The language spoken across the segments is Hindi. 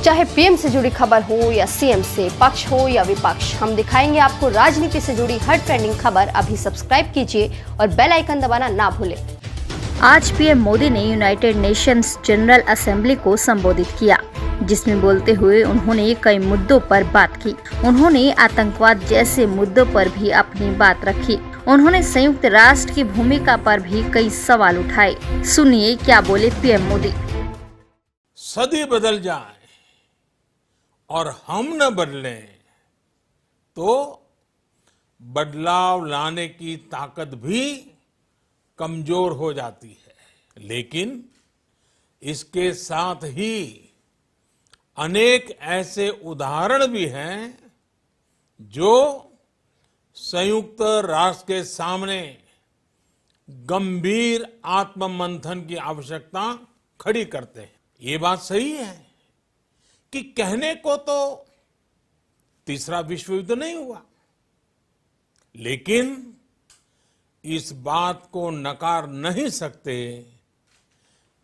चाहे पीएम से जुड़ी खबर हो या सीएम से, पक्ष हो या विपक्ष, हम दिखाएंगे आपको राजनीति से जुड़ी हर ट्रेंडिंग खबर। अभी सब्सक्राइब कीजिए और बेल आइकन दबाना ना भूलें। आज पीएम मोदी ने यूनाइटेड नेशंस जनरल असेंबली को संबोधित किया, जिसमें बोलते हुए उन्होंने कई मुद्दों पर बात की। उन्होंने आतंकवाद जैसे मुद्दों पर भी अपनी बात रखी। उन्होंने संयुक्त राष्ट्र की भूमिका पर भी कई सवाल उठाए। सुनिए क्या बोले पीएम मोदी। सदी बदल जाए और हम न बदलें तो बदलाव लाने की ताकत भी कमजोर हो जाती है। लेकिन इसके साथ ही अनेक ऐसे उदाहरण भी हैं जो संयुक्त राष्ट्र के सामने गंभीर आत्ममंथन की आवश्यकता खड़ी करते हैं। ये बात सही है कि कहने को तो तीसरा विश्व युद्ध नहीं हुआ, लेकिन इस बात को नकार नहीं सकते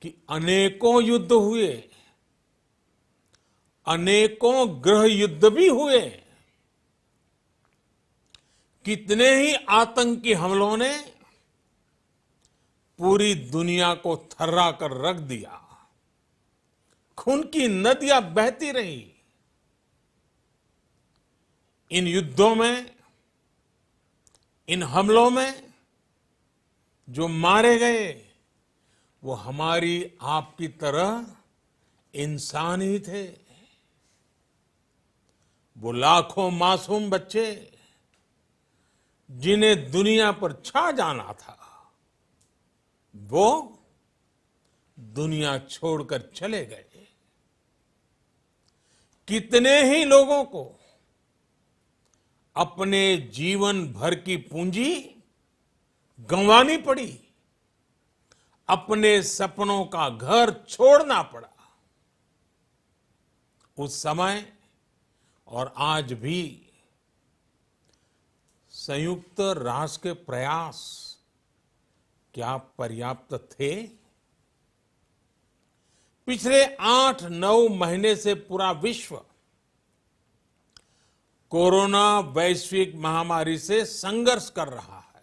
कि अनेकों युद्ध हुए, अनेकों गृह युद्ध भी हुए। कितने ही आतंकी हमलों ने पूरी दुनिया को थर्रा कर रख दिया। खून की नदियां बहती रही। इन युद्धों में, इन हमलों में जो मारे गए वो हमारी आपकी तरह इंसान ही थे। वो लाखों मासूम बच्चे जिन्हें दुनिया पर छा जाना था, वो दुनिया छोड़कर चले गए। कितने ही लोगों को अपने जीवन भर की पूंजी गंवानी पड़ी, अपने सपनों का घर छोड़ना पड़ा। उस समय और आज भी संयुक्त राष्ट्र के प्रयास क्या पर्याप्त थे? पिछले 8-9 महीने से पूरा विश्व कोरोना वैश्विक महामारी से संघर्ष कर रहा है।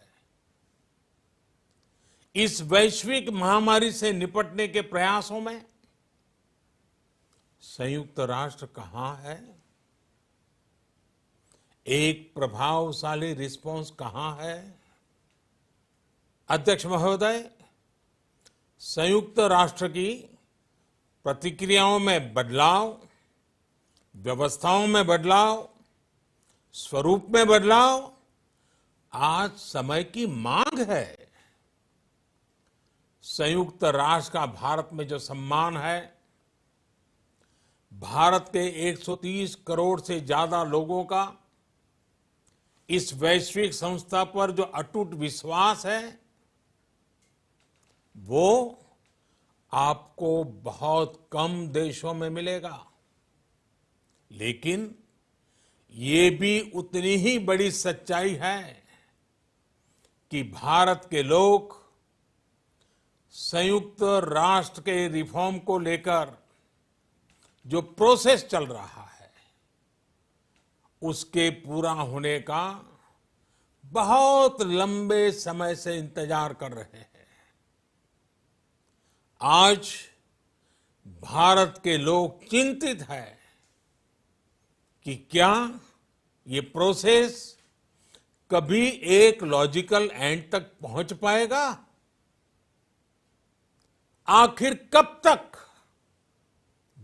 इस वैश्विक महामारी से निपटने के प्रयासों में संयुक्त राष्ट्र कहां है? एक प्रभावशाली रिस्पांस कहां है? अध्यक्ष महोदय, संयुक्त राष्ट्र की प्रतिक्रियाओं में बदलाव, व्यवस्थाओं में बदलाव, स्वरूप में बदलाव आज समय की मांग है। संयुक्त राष्ट्र का भारत में जो सम्मान है, भारत के 130 करोड़ से ज्यादा लोगों का इस वैश्विक संस्था पर जो अटूट विश्वास है, वो आपको बहुत कम देशों में मिलेगा। लेकिन ये भी उतनी ही बड़ी सच्चाई है कि भारत के लोग संयुक्त राष्ट्र के रिफॉर्म को लेकर जो प्रोसेस चल रहा है, उसके पूरा होने का बहुत लंबे समय से इंतजार कर रहे हैं। आज भारत के लोग चिंतित हैं कि क्या ये प्रोसेस कभी एक लॉजिकल एंड तक पहुंच पाएगा? आखिर कब तक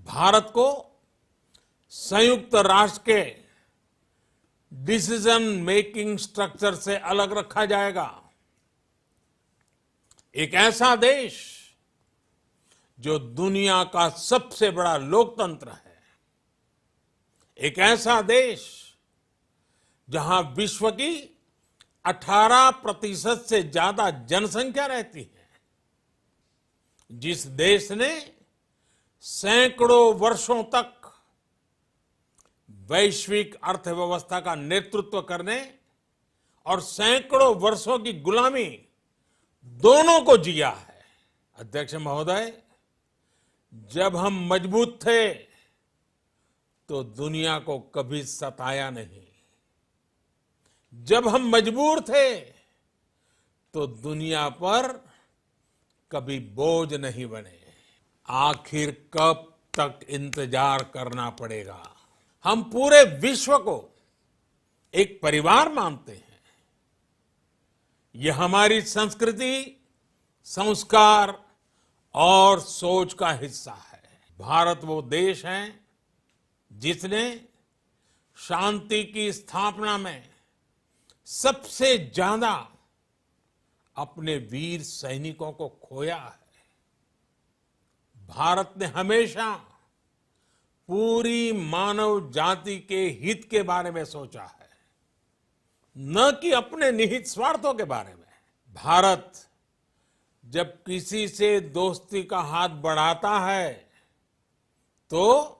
भारत को संयुक्त राष्ट्र के डिसीजन मेकिंग स्ट्रक्चर से अलग रखा जाएगा? एक ऐसा देश जो दुनिया का सबसे बड़ा लोकतंत्र है, एक ऐसा देश जहां विश्व की 18% से ज्यादा जनसंख्या रहती है, जिस देश ने सैकड़ों वर्षों तक वैश्विक अर्थव्यवस्था का नेतृत्व करने और सैकड़ों वर्षों की गुलामी दोनों को जिया है। अध्यक्ष महोदय, जब हम मजबूत थे तो दुनिया को कभी सताया नहीं। जब हम मजबूर थे तो दुनिया पर कभी बोझ नहीं बने। आखिर कब तक इंतजार करना पड़ेगा? हम पूरे विश्व को एक परिवार मानते हैं। यह हमारी संस्कृति, संस्कार और सोच का हिस्सा है। भारत वो देश है जिसने शांति की स्थापना में सबसे ज्यादा अपने वीर सैनिकों को खोया है। भारत ने हमेशा पूरी मानव जाति के हित के बारे में सोचा है, न कि अपने निहित स्वार्थों के बारे में। भारत जब किसी से दोस्ती का हाथ बढ़ाता है तो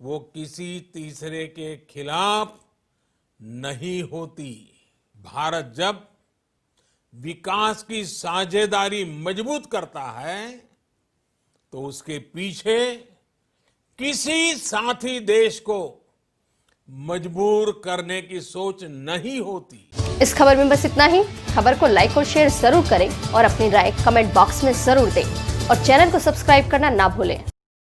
वो किसी तीसरे के खिलाफ नहीं होती। भारत जब विकास की साझेदारी मजबूत करता है तो उसके पीछे किसी साथी देश को मजबूर करने की सोच नहीं होती। इस खबर में बस इतना ही। खबर को लाइक और शेयर जरूर करें और अपनी राय कमेंट बॉक्स में जरूर दें और चैनल को सब्सक्राइब करना ना भूलें।